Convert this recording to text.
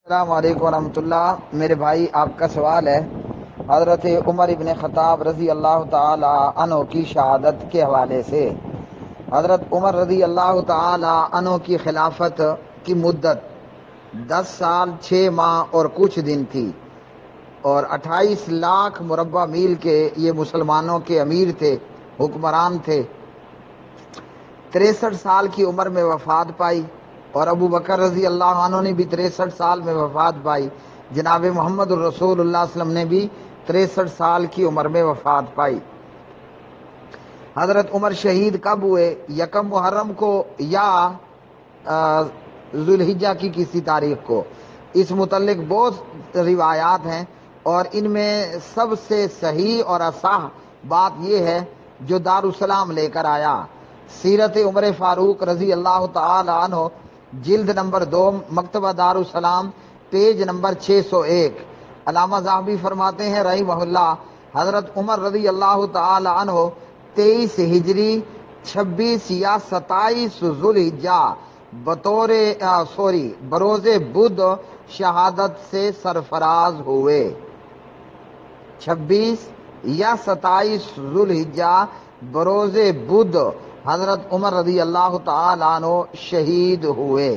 السلام علیکم ورحمۃ اللہ۔ میرے بھائی، آپ کا سوال ہے حضرت عمر ابن خطاب رضی اللہ تعالی عنہ کی شہادت کے حوالے سے۔ حضرت عمر رضی اللہ تعالی عنہ کی خلافت کی مدت 10 سال 6 ماہ اور کچھ دن تھی، اور 28 لاکھ مربع میل کے یہ مسلمانوں کے امیر تھے، حکمران تھے۔ 63 سال کی عمر میں وفات پائی، اور ابو بکر رضی اللہ عنہ نے بھی 63 سال میں وفات پائی۔ جناب محمد الرسول اللہ صلی اللہ علیہ وسلم نے بھی 63 سال کی عمر میں وفات پائی۔ حضرت عمر شہید کب ہوئے؟ 1 محرم کو یا ذوالحجہ کی کسی تاریخ کو؟ اس متعلق بہت روایات ہیں، اور ان میں سب سے صحیح اور اصح بات یہ ہے جو دارالسلام لے کر آیا۔ سیرت عمر فاروق رضی اللہ تعالی عنہ، جلد نمبر 2، مکتبہ دارالسلام، پیج نمبر 601۔ علامہ ذہبی فرماتے ہیں رحمہ اللہ، حضرت عمر رضی اللہ تعالی عنہ 23 ہجری 26 یا 27 ذوالحجہ بروز بدھ شہادت سے سرفراز ہوئے۔ 26 یا 27 ذوالحجہ بروز بدھ حضرت عمر رضی اللہ تعالی عنہ شہید ہوئے۔